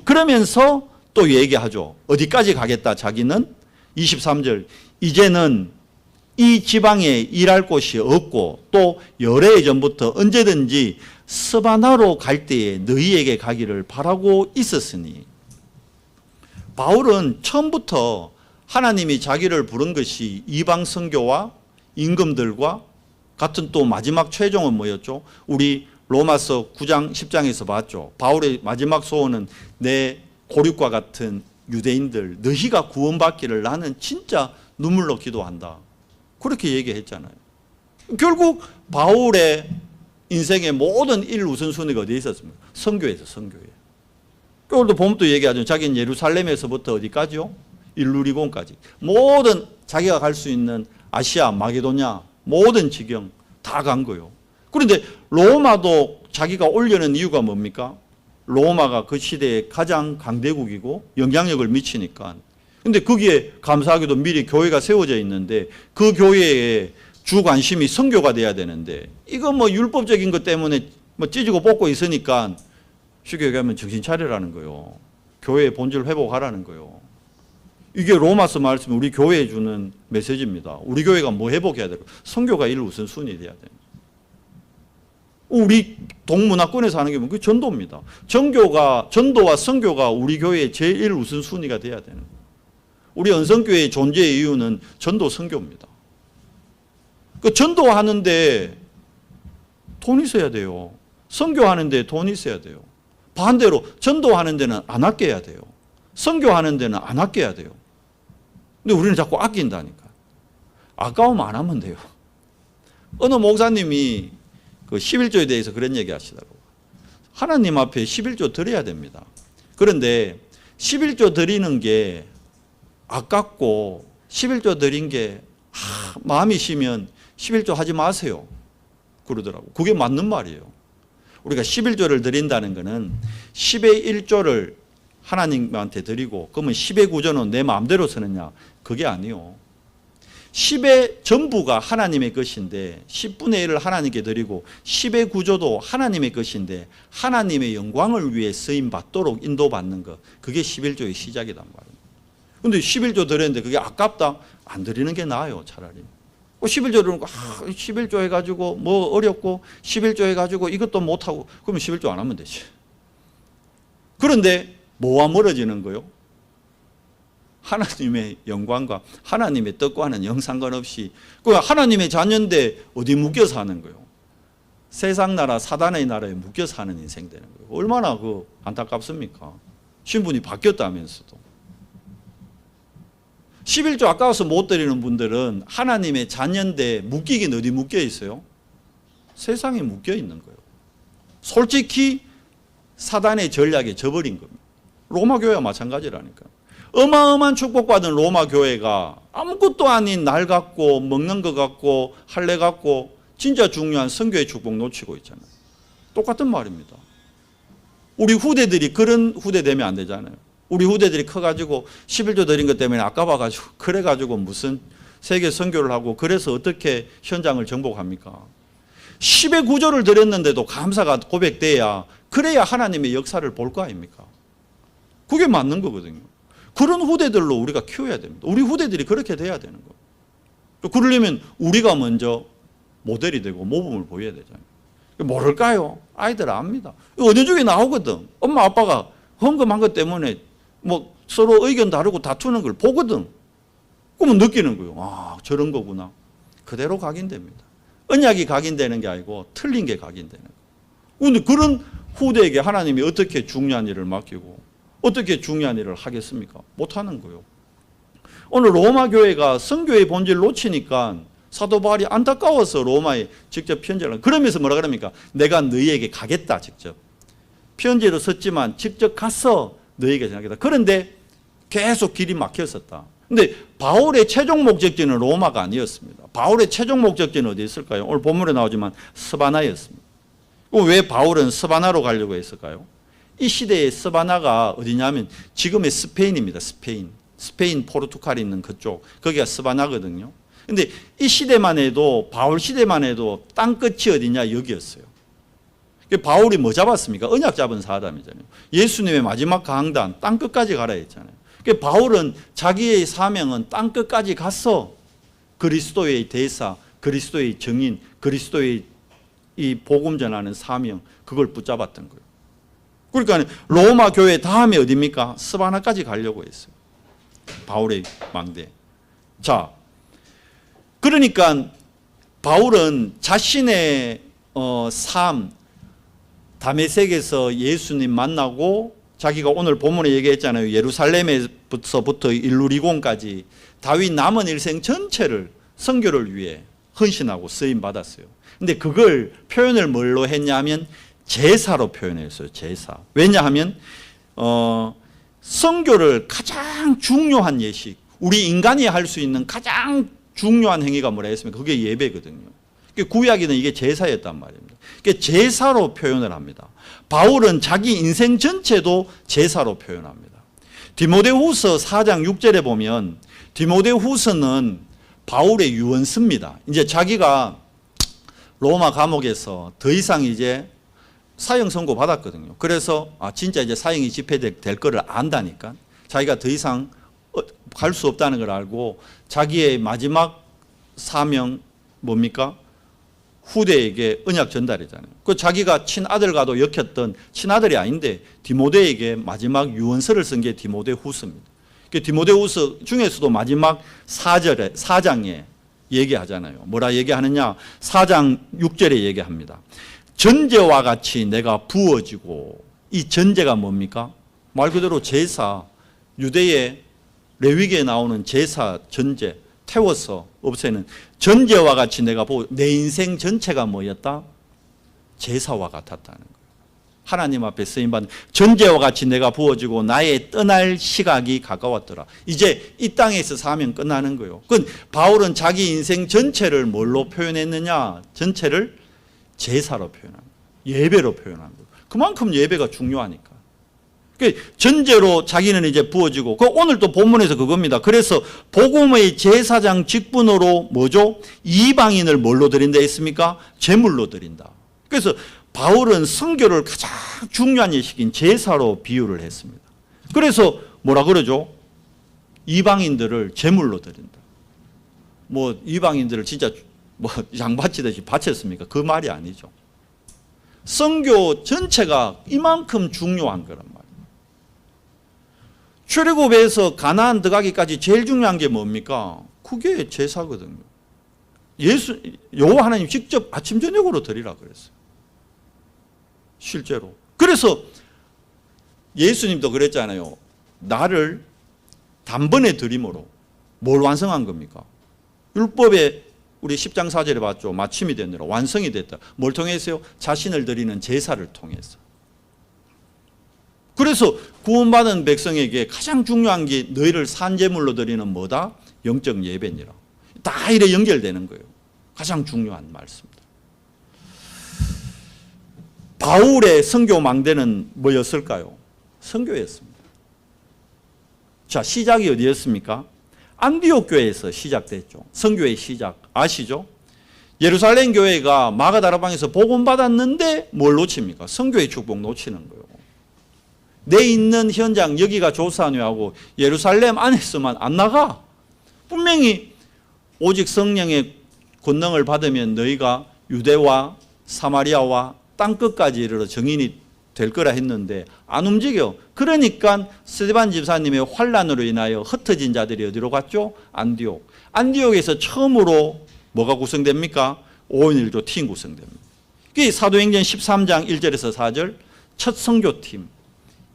그러면서 또 얘기하죠. 어디까지 가겠다 자기는? 23절, 이제는 이 지방에 일할 곳이 없고 또 여러 해 전부터 언제든지 스바나로 갈 때에 너희에게 가기를 바라고 있었으니. 바울은 처음부터 하나님이 자기를 부른 것이 이방 선교와 임금들과 같은, 또 마지막 최종은 뭐였죠? 우리 로마서 9장 10장에서 봤죠. 바울의 마지막 소원은 내 고륙과 같은 유대인들 너희가 구원받기를 나는 진짜 눈물로 기도한다. 그렇게 얘기했잖아요. 결국 바울의 인생의 모든 일 우선순위가 어디에 있었습니까? 선교에서, 선교에. 오늘도 보면 또 얘기하죠. 자기는 예루살렘에서부터 어디까지요? 일루리곤까지. 모든 자기가 갈 수 있는 아시아, 마게도냐 모든 지경 다 간 거예요. 그런데 로마도 자기가 오려는 이유가 뭡니까? 로마가 그 시대에 가장 강대국이고 영향력을 미치니까. 근데 거기에 감사하게도 미리 교회가 세워져 있는데 그 교회의 주 관심이 선교가 돼야 되는데, 이거 뭐 율법적인 것 때문에 뭐 찢고 뽑고 있으니까 쉽게 얘기하면 정신 차리라는 거예요. 교회의 본질 회복하라는 거예요. 이게 로마서 말씀이 우리 교회에 주는 메시지입니다. 우리 교회가 뭐 회복해야 되고, 선교가 일 우선순위 돼야 됩니다. 우리 동문화권에서 하는 게 뭐? 그 전도입니다. 전도와 선교가 우리 교회의 제일 우선순위가 돼야 되는 거예요. 우리 언성교회의 존재의 이유는 전도 선교입니다. 그 전도하는데 돈 있어야 돼요. 선교하는데 돈 있어야 돼요. 반대로 전도하는 데는 안 아껴야 돼요. 선교하는 데는 안 아껴야 돼요. 근데 우리는 자꾸 아낀다니까. 아까우면 안 하면 돼요. 어느 목사님이 그 11조에 대해서 그런 얘기 하시더라고요. 하나님 앞에 11조 드려야 됩니다. 그런데 11조 드리는 게 아깝고 11조 드린 게 마음이 쉬면 11조 하지 마세요. 그러더라고요. 그게 맞는 말이에요. 우리가 11조를 드린다는 것은 10의 1조를 하나님한테 드리고 그러면 10의 9조는 내 마음대로 쓰느냐? 그게 아니요. 10의 전부가 하나님의 것인데 10분의 1을 하나님께 드리고 10의 9조도 하나님의 것인데 하나님의 영광을 위해 쓰임받도록 인도받는 것, 그게 11조의 시작이란 말이에요. 그런데 11조 드렸는데 그게 아깝다? 안 드리는 게 나아요. 차라리 11조 드리고 11조 해가지고 뭐 어렵고 11조 해가지고 이것도 못하고 그러면 11조 안 하면 되지. 그런데 뭐와 멀어지는 거요? 하나님의 영광과 하나님의 뜻과는 영 상관없이 하나님의 자녀인데 어디 묶여 사는 거예요? 세상 나라, 사단의 나라에 묶여 사는 인생 되는 거예요. 얼마나 안타깝습니까? 신분이 바뀌었다면서도. 11조 아까워서 못 드리는 분들은 하나님의 자녀인데 묶이긴 어디 묶여 있어요? 세상에 묶여 있는 거예요. 솔직히 사단의 전략에 져버린 겁니다. 로마 교회와 마찬가지라니까. 어마어마한 축복받은 로마 교회가 아무것도 아닌 날 같고 먹는 것 같고 할례 같고 진짜 중요한 선교의 축복 놓치고 있잖아요. 똑같은 말입니다. 우리 후대들이 그런 후대 되면 안 되잖아요. 우리 후대들이 커가지고 11조 드린 것 때문에 아까워가지고 그래가지고 무슨 세계 선교를 하고 그래서 어떻게 현장을 정복합니까? 10의 9조를 드렸는데도 감사가 고백돼야, 그래야 하나님의 역사를 볼 거 아닙니까? 그게 맞는 거거든요. 그런 후대들로 우리가 키워야 됩니다. 우리 후대들이 그렇게 돼야 되는 거예요. 또 그러려면 우리가 먼저 모델이 되고 모범을 보여야 되잖아요. 모를까요? 아이들 압니다. 어느 중에 나오거든. 엄마 아빠가 헌금한 것 때문에 뭐 서로 의견 다르고 다투는 걸 보거든. 그러면 느끼는 거예요. 아, 저런 거구나. 그대로 각인됩니다. 언약이 각인되는 게 아니고 틀린 게 각인되는 거예요. 그런데 그런 후대에게 하나님이 어떻게 중요한 일을 맡기고 어떻게 중요한 일을 하겠습니까? 못하는 거예요. 오늘 로마 교회가 성교의 본질을 놓치니까 사도 바울이 안타까워서 로마에 직접 편지를 그러면서 뭐라 그럽니까? 내가 너희에게 가겠다. 직접 편지로 썼지만 직접 가서 너희에게 전하겠다. 그런데 계속 길이 막혔었다. 근데 바울의 최종 목적지는 로마가 아니었습니다. 바울의 최종 목적지는 어디 있을까요? 오늘 본문에 나오지만 스바나였습니다. 왜 바울은 스바나로 가려고 했을까요? 이 시대의 스바나가 어디냐면 지금의 스페인입니다. 스페인 포르투갈이 있는 그쪽, 거기가 스바나거든요. 근데 이 시대만 해도, 바울 시대만 해도 땅끝이 어디냐? 여기였어요. 바울이 뭐 잡았습니까? 언약 잡은 사람이잖아요. 예수님의 마지막 강단, 땅끝까지 가라 했잖아요. 바울은 자기의 사명은 땅끝까지 가서 그리스도의 대사, 그리스도의 증인, 그리스도의 이 복음 전하는 사명, 그걸 붙잡았던 거예요. 그러니까 로마 교회 다음에 어디입니까? 스바나까지 가려고 했어요. 바울의 망대. 자, 그러니까 바울은 자신의 삶, 다메섹에서 예수님 만나고 자기가 오늘 본문에 얘기했잖아요. 예루살렘에서부터 일루리곤까지 다윗 남은 일생 전체를 선교를 위해 헌신하고 쓰임 받았어요. 근데 그걸 표현을 뭘로 했냐면 제사로 표현했어요. 제사. 왜냐하면 선교를 가장 중요한 예식, 우리 인간이 할 수 있는 가장 중요한 행위가 뭐라 했습니까? 그게 예배거든요. 구약에는 이게 제사였단 말입니다. 제사로 표현을 합니다. 바울은 자기 인생 전체도 제사로 표현합니다. 디모데후서 4장 6절에 보면 디모데후서는 바울의 유언서입니다. 이제 자기가 로마 감옥에서 더 이상 이제 사형 선고 받았거든요. 그래서 진짜 이제 사형이 집행될 거를 안다니까 자기가 더 이상 갈 수 없다는 걸 알고 자기의 마지막 사명 뭡니까? 후대에게 언약 전달이잖아요. 그 자기가 친아들과도 엮였던 친아들이 아닌데 디모데에게 마지막 유언서를 쓴 게 디모데후서입니다. 디모데후서 중에서도 마지막 4장에 얘기하잖아요. 뭐라 얘기하느냐? 4장 6절에 얘기합니다. 전제와 같이 내가 부어지고, 이 전제가 뭡니까? 말 그대로 제사, 유대의 레위기에 나오는 제사 전제, 태워서 없애는 전제와 같이 내가 내 인생 전체가 뭐였다? 제사와 같았다는 거예요. 하나님 앞에 쓰임받는 전제와 같이 내가 부어지고 나의 떠날 시각이 가까웠더라. 이제 이 땅에서 사명 끝나는 거예요. 그건 바울은 자기 인생 전체를 뭘로 표현했느냐? 전체를 제사로 표현한 거예요. 예배로 표현한 거예요. 그만큼 예배가 중요하니까. 전제로 자기는 이제 부어지고, 오늘 또 본문에서 그겁니다. 그래서 복음의 제사장 직분으로 뭐죠? 이방인을 뭘로 드린다 했습니까? 제물로 드린다. 그래서 바울은 선교를 가장 중요한 예식인 제사로 비유를 했습니다. 그래서 뭐라 그러죠? 이방인들을 제물로 드린다. 뭐 이방인들을 진짜 뭐 양바치듯이 바쳤습니까? 그 말이 아니죠. 선교 전체가 이만큼 중요한 거란 말이에요. 출애굽에서 가나안 들어가기까지 제일 중요한 게 뭡니까? 그게 제사거든요. 여호와 하나님 직접 아침 저녁으로 드리라 그랬어요. 실제로. 그래서 예수님도 그랬잖아요. 나를 단번에 드림으로 뭘 완성한 겁니까? 율법에 우리 10장 4절에 봤죠. 마침이 되느라 완성이 됐다. 뭘 통해서요? 자신을 드리는 제사를 통해서. 그래서 구원받은 백성에게 가장 중요한 게 너희를 산제물로 드리는 뭐다? 영적 예배니라. 다 이래 연결되는 거예요. 가장 중요한 말씀입니다. 바울의 선교 망대는 뭐였을까요? 선교였습니다. 자, 시작이 어디였습니까? 안디옥 교회에서 시작됐죠. 선교의 시작 아시죠? 예루살렘 교회가 마가다라방에서 복음 받았는데 뭘 놓칩니까? 선교의 축복 놓치는 거예요. 내 있는 현장 여기가 조산회하고 예루살렘 안에서만 안 나가. 분명히 오직 성령의 권능을 받으면 너희가 유대와 사마리아와 땅끝까지 이르러 정인이 될 거라 했는데 안 움직여. 그러니까 스데반 집사님의 환난으로 인하여 흩어진 자들이 어디로 갔죠? 안디옥. 안디옥에서 처음으로 뭐가 구성됩니까? 5인 1조 팀 구성됩니다. 그게 사도행전 13장 1절에서 4절 첫 선교팀.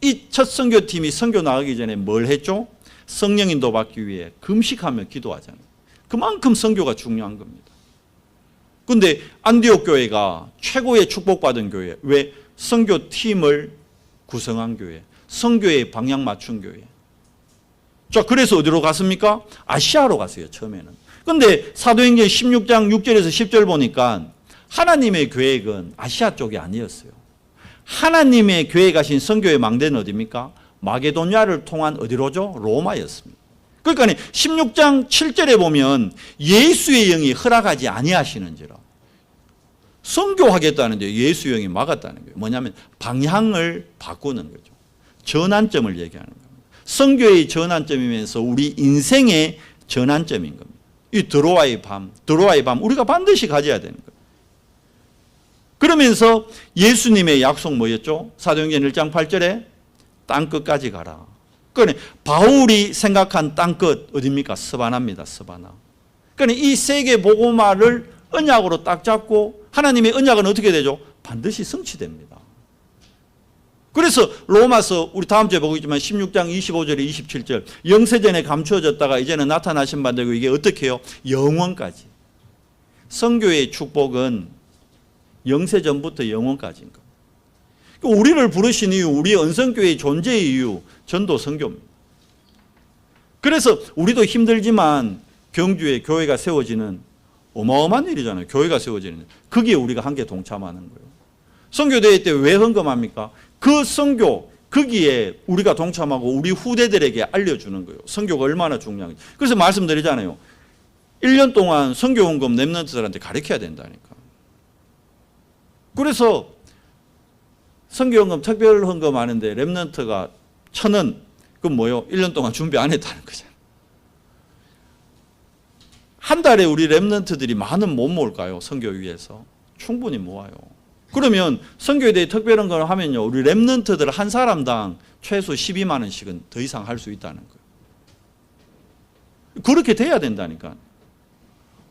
이 첫 선교팀이 선교 나가기 전에 뭘 했죠? 성령인도 받기 위해 금식하며 기도하잖아요. 그만큼 선교가 중요한 겁니다. 그런데 안디옥 교회가 최고의 축복받은 교회, 왜? 선교팀을 구성한 교회, 선교의 방향 맞춘 교회. 자, 그래서 어디로 갔습니까? 아시아로 갔어요, 처음에는. 그런데 사도행전 16장 6절에서 10절 보니까 하나님의 계획은 아시아 쪽이 아니었어요. 하나님의 계획 하신 선교의 망대는 어디입니까? 마게도냐를 통한 어디로죠? 로마였습니다. 그러니까 16장 7절에 보면 예수의 영이 허락하지 아니하시는지라 선교하겠다는데 예수의 영이 막았다는 거예요. 뭐냐면 방향을 바꾸는 거죠. 전환점을 얘기하는 겁니다. 선교의 전환점이면서 우리 인생의 전환점인 겁니다. 이 드로아의 밤 우리가 반드시 가져야 되는 거예요. 그러면서 예수님의 약속 뭐였죠? 사도행전 1장 8절에 땅끝까지 가라. 그러니까 바울이 생각한 땅끝 어디입니까? 스바나입니다. 스바나. 그러니까 이 세계 복음화를 언약으로 딱 잡고 하나님의 언약은 어떻게 되죠? 반드시 성취됩니다. 그래서 로마서 우리 다음 주에 보고 있지만 16장 25절에 27절 영세전에 감추어졌다가 이제는 나타나신 바 되고 이게 어떻게 해요? 영원까지. 선교의 축복은 영세전부터 영원까지인 겁니다. 우리를 부르신 이유, 우리 언성교회의 존재의 이유, 전도 선교입니다. 그래서 우리도 힘들지만 경주에 교회가 세워지는 어마어마한 일이잖아요. 교회가 세워지는. 거기에 우리가 함께 동참하는 거예요. 선교대회 때 왜 헌금합니까? 그 선교, 거기에 우리가 동참하고 우리 후대들에게 알려주는 거예요. 선교가 얼마나 중요한지. 그래서 말씀드리잖아요. 1년 동안 선교 헌금 렘넌트들한테 가르쳐야 된다니까. 그래서 선교헌금, 특별헌금 하는데 렘넌트가 1,000원, 그건 뭐요? 1년 동안 준비 안 했다는 거잖아요. 한 달에 우리 렘넌트들이 많은 못 모을까요? 선교 위해서. 충분히 모아요. 그러면 선교에 대해 특별헌금을 하면요, 우리 렘넌트들 한 사람당 최소 12만 원씩은 더 이상 할 수 있다는 거예요. 그렇게 돼야 된다니까.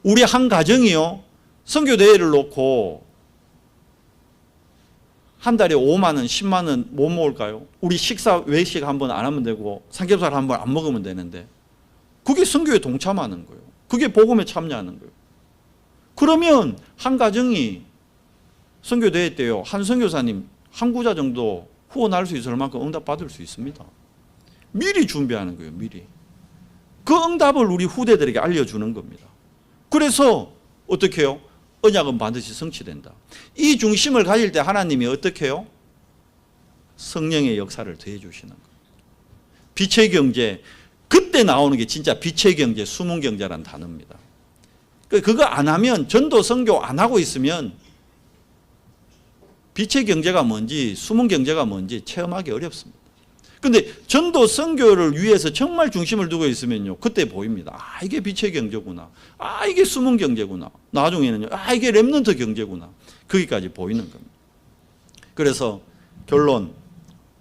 우리 한 가정이요, 선교대회를 놓고 한 달에 5만 원, 10만 원 못 모을까요? 우리 식사, 외식 한 번 안 하면 되고 삼겹살 한 번 안 먹으면 되는데 그게 선교에 동참하는 거예요. 그게 복음에 참여하는 거예요. 그러면 한 가정이 선교대회 때요, 한 선교사님 한 구자 정도 후원할 수 있을 만큼 응답받을 수 있습니다. 미리 준비하는 거예요. 미리. 그 응답을 우리 후대들에게 알려주는 겁니다. 그래서 어떻게 해요? 언약은 반드시 성취된다. 이 중심을 가질 때 하나님이 어떻게 해요? 성령의 역사를 더해 주시는 거예요. 빛의 경제, 그때 나오는 게 진짜 빛의 경제, 숨은 경제라는 단어입니다. 그거 안 하면, 전도 선교 안 하고 있으면 빛의 경제가 뭔지, 숨은 경제가 뭔지 체험하기 어렵습니다. 그런데 전도 선교를 위해서 정말 중심을 두고 있으면요, 그때 보입니다. 아, 이게 빛의 경제구나. 아, 이게 숨은 경제구나. 나중에는요, 아, 이게 렘넌트 경제구나. 거기까지 보이는 겁니다. 그래서 결론,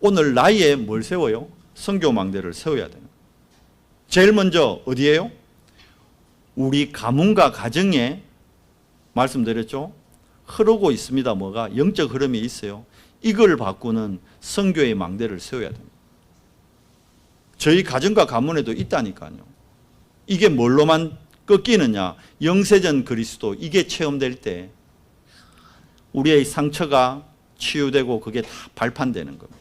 오늘 나이에 뭘 세워요? 선교망대를 세워야 되는 거예요. 제일 먼저 어디예요? 우리 가문과 가정에, 말씀드렸죠? 흐르고 있습니다. 뭐가? 영적 흐름이 있어요. 이걸 바꾸는 선교의 망대를 세워야 됩니다. 저희 가정과 가문에도 있다니까요. 이게 뭘로만 꺾이느냐? 영세전 그리스도, 이게 체험될 때 우리의 상처가 치유되고 그게 다 발판되는 겁니다.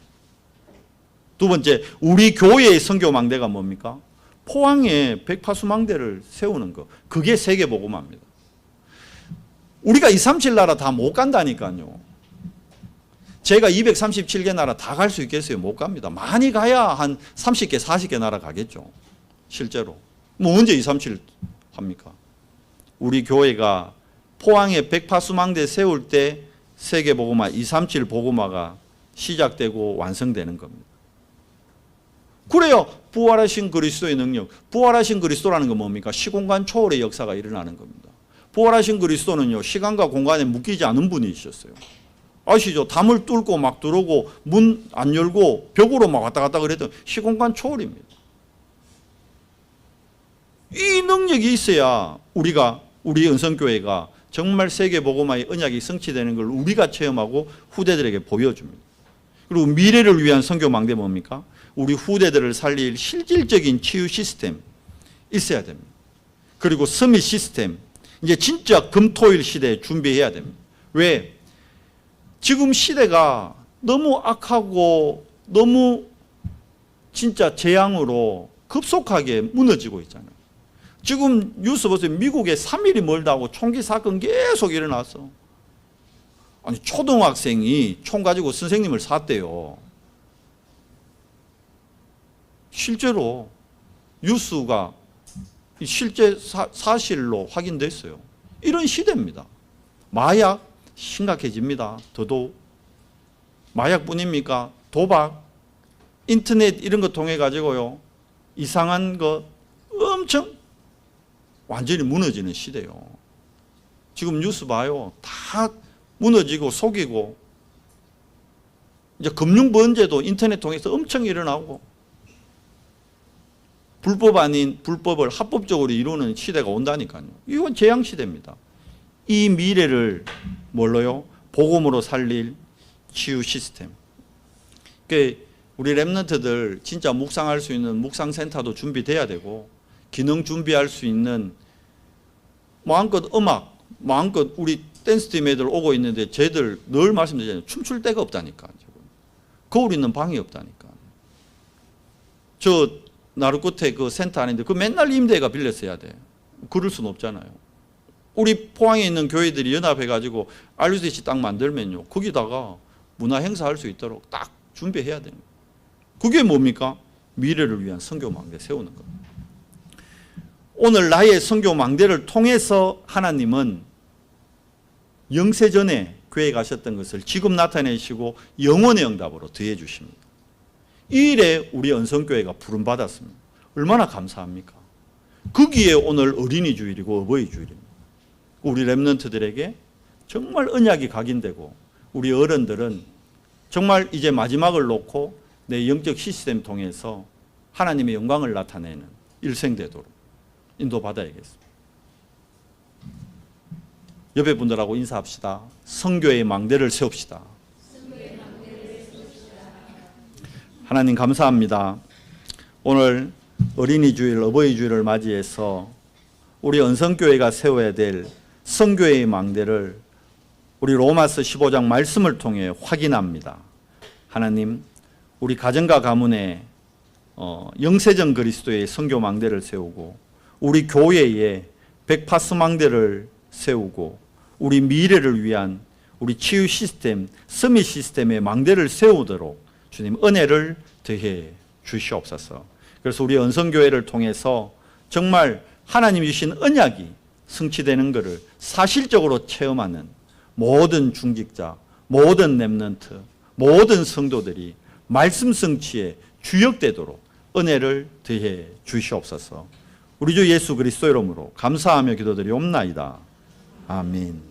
두 번째, 우리 교회의 선교망대가 뭡니까? 포항에 백파수망대를 세우는 거. 그게 세계복음화입니다. 우리가 237 나라 다 못 간다니까요. 제가 237개 나라 다 갈 수 있겠어요? 못 갑니다. 많이 가야 한 30개, 40개 나라 가겠죠. 실제로. 뭐 언제 237 합니까? 우리 교회가 포항에 백파수망대 세울 때 세계복음화, 237 복음화가 시작되고 완성되는 겁니다. 그래요. 부활하신 그리스도의 능력. 부활하신 그리스도라는 건 뭡니까? 시공간 초월의 역사가 일어나는 겁니다. 부활하신 그리스도는요, 시간과 공간에 묶이지 않은 분이셨어요. 아시죠? 담을 뚫고 막 들어오고 문 안 열고 벽으로 막 왔다 갔다 그랬던 시공간 초월입니다. 이 능력이 있어야 우리 은성교회가 정말 세계복음화의 언약이 성취되는 걸 우리가 체험하고 후대들에게 보여줍니다. 그리고 미래를 위한 선교망대 뭡니까? 우리 후대들을 살릴 실질적인 치유 시스템 있어야 됩니다. 그리고 서밋 시스템, 이제 진짜 금토일 시대에 준비해야 됩니다. 왜? 지금 시대가 너무 악하고 너무 진짜 재앙으로 급속하게 무너지고 있잖아요. 지금 뉴스 보세요. 미국에 3일이 멀다고 총기 사건 계속 일어났어. 아니, 초등학생이 총 가지고 선생님을 쐈대요. 실제로 뉴스가 실제 사실로 확인됐어요. 이런 시대입니다. 마약 심각해집니다. 더더욱. 마약뿐입니까? 도박, 인터넷 이런 거 통해 가지고요, 이상한 거 엄청 완전히 무너지는 시대요. 지금 뉴스 봐요. 다 무너지고 속이고, 이제 금융 범죄도 인터넷 통해서 엄청 일어나고, 불법 아닌 불법을 합법적으로 이루는 시대가 온다니까요. 이건 재앙 시대입니다. 이 미래를 뭘로요? 복음으로 살릴 치유 시스템. 그러니까 우리 랩런트들 진짜 묵상할 수 있는 묵상센터도 준비돼야 되고, 기능 준비할 수 있는 마음껏 음악, 마음껏 우리 댄스팀 애들 오고 있는데 쟤들 늘 말씀드리잖아요. 춤출 데가 없다니까. 거울 있는 방이 없다니까. 저 나루 끝에 그 센터 아닌데 그 맨날 임대가 빌렸어야 돼. 그럴 수는 없잖아요. 우리 포항에 있는 교회들이 연합해가지고 RUTC 딱 만들면요, 거기다가 문화 행사할 수 있도록 딱 준비해야 됩니다. 그게 뭡니까? 미래를 위한 선교망대 세우는 겁니다. 오늘 나의 선교망대를 통해서 하나님은 영세전에 교회에 가셨던 것을 지금 나타내시고 영원의 응답으로 더해 주십니다. 이 일에 우리 언성교회가 부름받았습니다. 얼마나 감사합니까? 거기에 오늘 어린이 주일이고 어버이 주일입니다. 우리 랩런트들에게 정말 언약이 각인되고, 우리 어른들은 정말 이제 마지막을 놓고 내 영적 시스템 통해서 하나님의 영광을 나타내는 일생되도록 인도받아야겠습니다. 옆에 분들하고 인사합시다. 선교의 망대를 세웁시다. 하나님 감사합니다. 오늘 어린이 주일, 어버이 주일을 맞이해서 우리 언성교회가 세워야 될 선교의 망대를 우리 로마서 15장 말씀을 통해 확인합니다. 하나님, 우리 가정과 가문에 영세전 그리스도의 선교 망대를 세우고, 우리 교회에 백파스 망대를 세우고, 우리 미래를 위한 우리 치유 시스템, 서밋 시스템의 망대를 세우도록 주님 은혜를 더해 주시옵소서. 그래서 우리 언성교회를 통해서 정말 하나님이 주신 언약이 성취되는 것을 사실적으로 체험하는 모든 중직자, 모든 랩런트, 모든 성도들이 말씀 성취에 주역되도록 은혜를 더해 주시옵소서. 우리 주 예수 그리스도 이름으로 감사하며 기도드리옵나이다. 아멘.